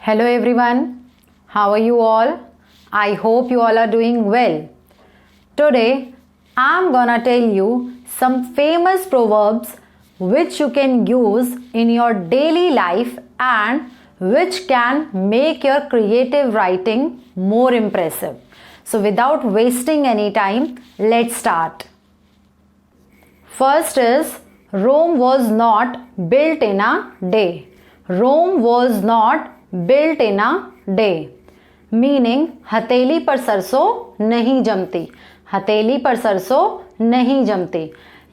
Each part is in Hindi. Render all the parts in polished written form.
Hello everyone, how are you all? I hope you all are doing well. Today I'm gonna tell you some famous proverbs which you can use in your daily life and which can make your creative writing more impressive. So without wasting any time, let's start. First is Rome was not built in a day. Rome was not built in a day. Meaning हथेली पर सरसों नहीं जमती. हथेली पर सरसों नहीं जमती.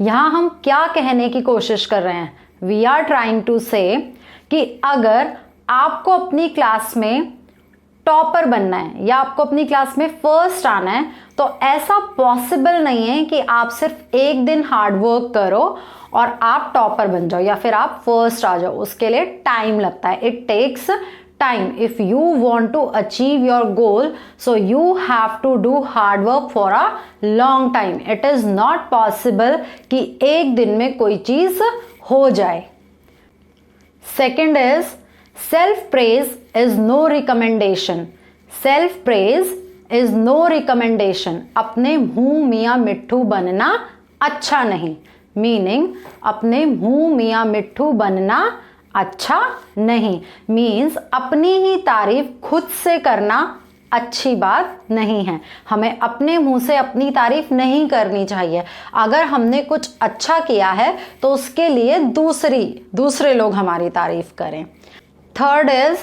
यहाँ हम क्या कहने की कोशिश कर रहे हैं? वी आर ट्राइंग टू से कि अगर आपको अपनी क्लास में टॉपर बनना है या आपको अपनी क्लास में फर्स्ट आना है तो ऐसा पॉसिबल नहीं है कि आप सिर्फ एक दिन हार्ड वर्क करो और आप टॉपर बन जाओ या फिर आप फर्स्ट आ जाओ. उसके लिए टाइम लगता है. It takes time. If you want to achieve your goal, so you have to do hard work for a long time. It is not possible कि एक दिन में कोई चीज हो जाए. Second is self praise is no recommendation. Self praise is no recommendation. अपने मुंह मियाँ मिट्ठू बनना अच्छा नहीं. Meaning अपने मुंह मियाँ मिट्ठू बनना अच्छा नहीं. मीन्स अपनी ही तारीफ खुद से करना अच्छी बात नहीं है. हमें अपने मुंह से अपनी तारीफ नहीं करनी चाहिए. अगर हमने कुछ अच्छा किया है तो उसके लिए दूसरे लोग हमारी तारीफ करें. Third is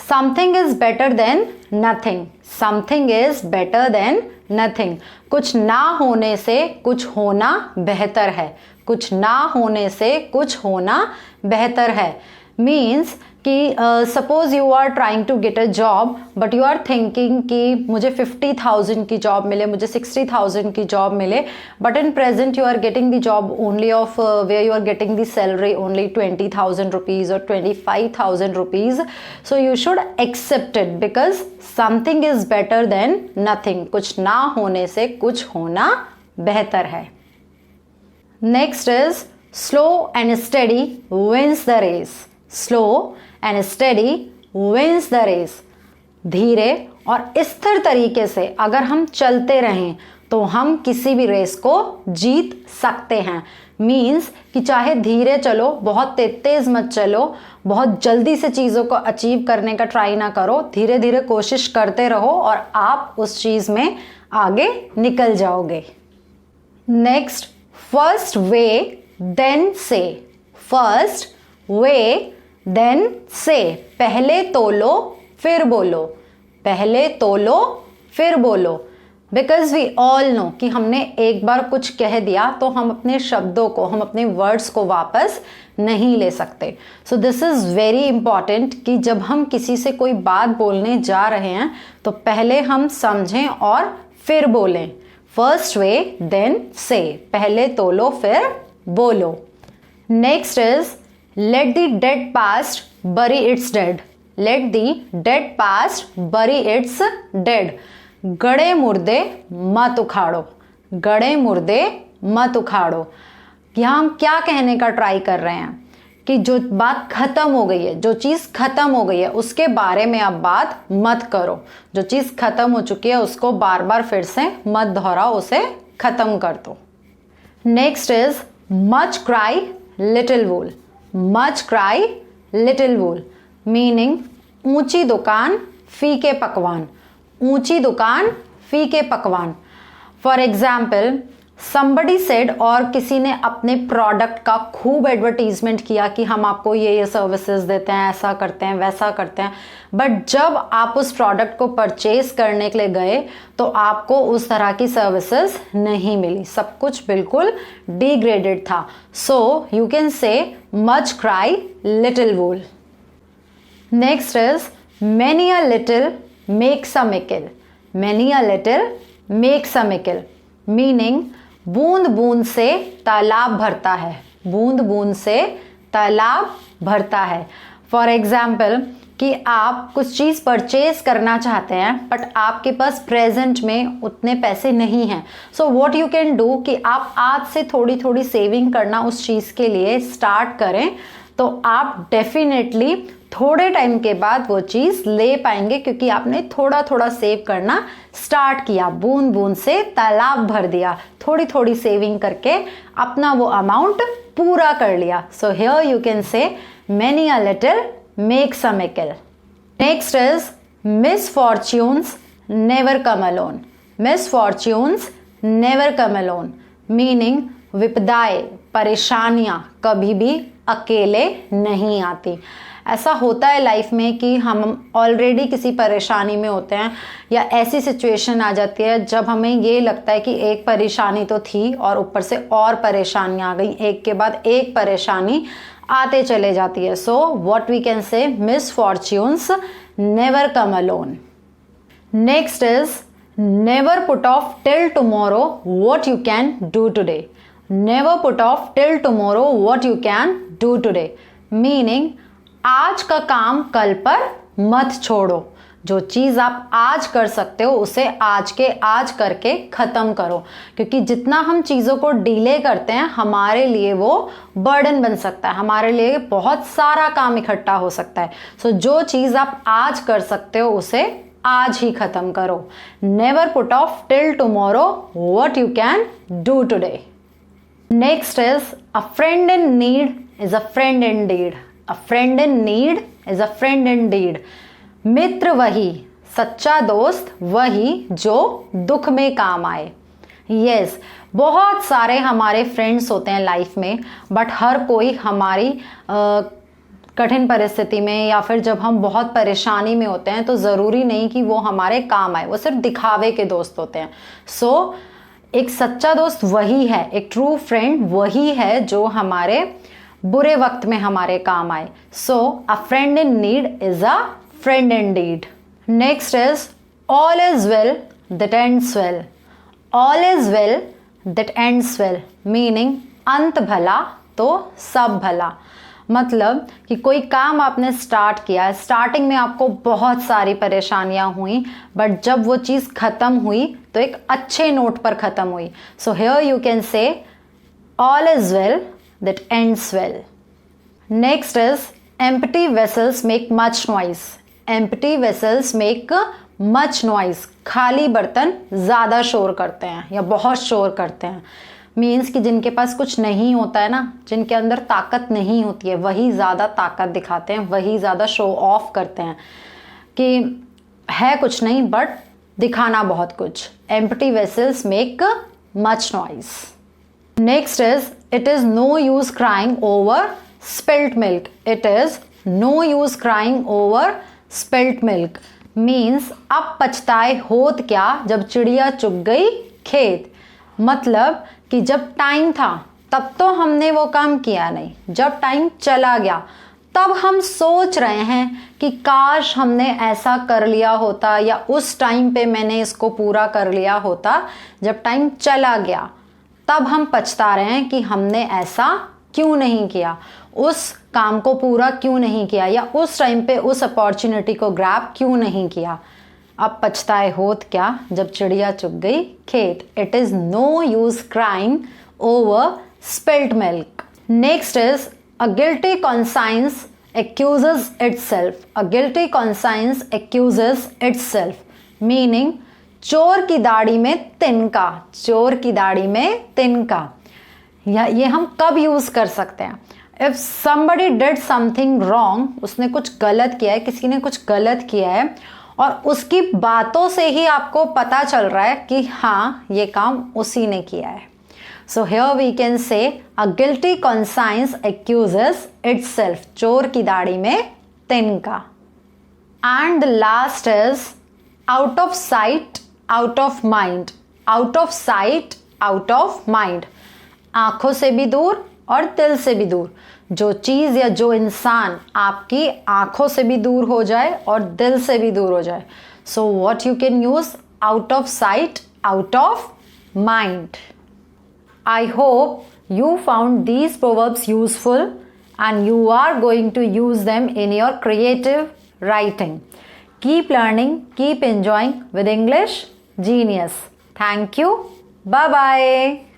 something is better than nothing. Something is better than nothing. कुछ ना होने से कुछ होना बेहतर है. कुछ ना होने से कुछ होना बेहतर है. मीन्स कि suppose you are trying to get a job but you are thinking कि मुझे 50,000 की जॉब मिले, मुझे 60,000 की जॉब मिले, but in present you are getting the job only of where you are getting the salary only 20,000 rupees और 25,000 rupees. So you should accept it because something is better than nothing. कुछ ना होने से कुछ होना बेहतर है. Next is slow and steady wins the race. Slow and steady wins the race. धीरे और स्थिर तरीके से अगर हम चलते रहें तो हम किसी भी रेस को जीत सकते हैं. मीन्स कि चाहे धीरे चलो, बहुत तेज मत चलो, बहुत जल्दी से चीज़ों को अचीव करने का ट्राई ना करो. धीरे धीरे कोशिश करते रहो और आप उस चीज़ में आगे निकल जाओगे. Next First weigh, then say. First weigh, then say. पहले तोलो फिर बोलो. पहले तोलो फिर बोलो. Because we all know कि हमने एक बार कुछ कह दिया तो हम अपने शब्दों को, हम अपने वर्ड्स को वापस नहीं ले सकते. So this is very important कि जब हम किसी से कोई बात बोलने जा रहे हैं तो पहले हम समझें और फिर बोलें. फर्स्ट वे देन से. पहले तोलो फिर बोलो. Next is let the dead past bury its dead. Let the dead past bury its dead. गड़े मुर्दे मत उखाड़ो. गड़े मुर्दे मत उखाड़ो. यहाँ हम क्या कहने का ट्राई कर रहे हैं कि जो बात खत्म हो गई है, जो चीज़ खत्म हो गई है उसके बारे में आप बात मत करो. जो चीज़ खत्म हो चुकी है उसको बार बार फिर से मत दोहराओ, उसे खत्म कर दो. Next is much cry little wool. Much cry little wool. Meaning ऊंची दुकान फीके पकवान. ऊंची दुकान फीके पकवान. फॉर एग्जाम्पल somebody said, और किसी ने अपने प्रोडक्ट का खूब एडवर्टीजमेंट किया कि हम आपको ये सर्विसेज देते हैं, ऐसा करते हैं, वैसा करते हैं, बट जब आप उस प्रोडक्ट को परचेज करने के लिए गए तो आपको उस तरह की सर्विसेज नहीं मिली. सब कुछ बिल्कुल डिग्रेडेड था. So you can say much cry little wool. Next is many a little makes a मिकिल. Many a little makes a मिकिल. Meaning बूंद बूंद से तालाब भरता है. बूंद बूंद से तालाब भरता है. फॉर एग्जाम्पल कि आप कुछ चीज़ परचेज करना चाहते हैं बट आपके पास प्रेजेंट में उतने पैसे नहीं हैं. So what you can do कि आप आज से थोड़ी थोड़ी सेविंग करना उस चीज़ के लिए स्टार्ट करें तो आप डेफिनेटली थोड़े टाइम के बाद वो चीज़ ले पाएंगे, क्योंकि आपने थोड़ा थोड़ा सेव करना स्टार्ट किया, बूंद बूंद से तालाब भर दिया, थोड़ी थोड़ी सेविंग करके अपना वो अमाउंट पूरा कर लिया. So here you can say many a little makes a mickle. Next is misfortunes never come alone. Misfortunes never come alone. Meaning विपदाएं, परेशानियां कभी भी अकेले नहीं आती. ऐसा होता है लाइफ में कि हम ऑलरेडी किसी परेशानी में होते हैं या ऐसी सिचुएशन आ जाती है जब हमें ये लगता है कि एक परेशानी तो थी और ऊपर से और परेशानियां आ गई, एक के बाद एक परेशानी आते चले जाती है. So what we can say misfortunes never come alone. Next is never put off till tomorrow what you can do today. Never put off till tomorrow what you can do today. Meaning आज का काम कल पर मत छोड़ो. जो चीज़ आप आज कर सकते हो उसे आज के आज करके ख़त्म करो, क्योंकि जितना हम चीज़ों को डिले करते हैं हमारे लिए वो बर्डन बन सकता है, हमारे लिए बहुत सारा काम इकट्ठा हो सकता है. सो जो चीज़ आप आज कर सकते हो उसे आज ही ख़त्म करो. Never put off till tomorrow what you can do today. Next is a friend in need is a friend indeed. A friend in need is a friend indeed. मित्र वही, सच्चा दोस्त वही जो दुख में काम आए. यस, बहुत सारे हमारे फ्रेंड्स होते हैं लाइफ में, बट हर कोई हमारी कठिन परिस्थिति में या फिर जब हम बहुत परेशानी में होते हैं तो ज़रूरी नहीं कि वो हमारे काम आए, वो सिर्फ दिखावे के दोस्त होते हैं. सो एक सच्चा दोस्त वही है, एक ट्रू फ्रेंड वही है जो हमारे बुरे वक्त में हमारे काम आए. So a friend in need is a friend indeed. Next is all is well that ends well. All is well that ends well. Meaning अंत भला तो सब भला. मतलब कि कोई काम आपने स्टार्ट किया, स्टार्टिंग में आपको बहुत सारी परेशानियां हुई, बट जब वो चीज़ ख़त्म हुई तो एक अच्छे नोट पर ख़त्म हुई. So here you can say all is well that ends well. Next is empty vessels make much noise. Empty vessels make much noise. खाली बर्तन ज़्यादा शोर करते हैं या बहुत शोर करते हैं. मीन्स कि जिनके पास कुछ नहीं होता है ना, जिनके अंदर ताकत नहीं होती है, वही ज़्यादा ताकत दिखाते हैं, वही ज़्यादा शो ऑफ करते हैं कि है कुछ नहीं बट दिखाना बहुत कुछ. Empty vessels make much noise. Next is it is no use crying over spilt milk. It is no use crying over spilt milk. Means अब पछताए होत क्या जब चिड़िया चुग गई खेत. मतलब कि जब टाइम था तब तो हमने वो काम किया नहीं, जब टाइम चला गया तब हम सोच रहे हैं कि काश हमने ऐसा कर लिया होता या उस टाइम पे मैंने इसको पूरा कर लिया होता. जब टाइम चला गया तब हम पछता रहे हैं कि हमने ऐसा क्यों नहीं किया, उस काम को पूरा क्यों नहीं किया या उस टाइम पे उस अपॉर्चुनिटी को ग्रैब क्यों नहीं किया. अब पछताए होत क्या जब चिड़िया चुग गई खेत. It is no use crying over spilt milk. Next is a guilty conscience accuses itself. A guilty conscience accuses itself. Meaning चोर की दाढ़ी में तिनका. चोर की दाढ़ी में तिनका. ये हम कब यूज़ कर सकते हैं. If somebody did something wrong, उसने कुछ गलत किया है, किसी ने कुछ गलत किया है और उसकी बातों से ही आपको पता चल रहा है कि हाँ ये काम उसी ने किया है. So here we can say a guilty conscience accuses itself. चोर की दाढ़ी में तिनका. And the last is out of sight out of mind. Out of sight out of mind. आंखों से भी दूर और दिल से भी दूर. जो चीज़ या जो इंसान आपकी आंखों से भी दूर हो जाए और दिल से भी दूर हो जाए. So what you can use out of sight out of mind. I hope you found these proverbs useful and you are going to use them in your creative writing. Keep learning, keep enjoying with English Genius. Thank you. Bye bye.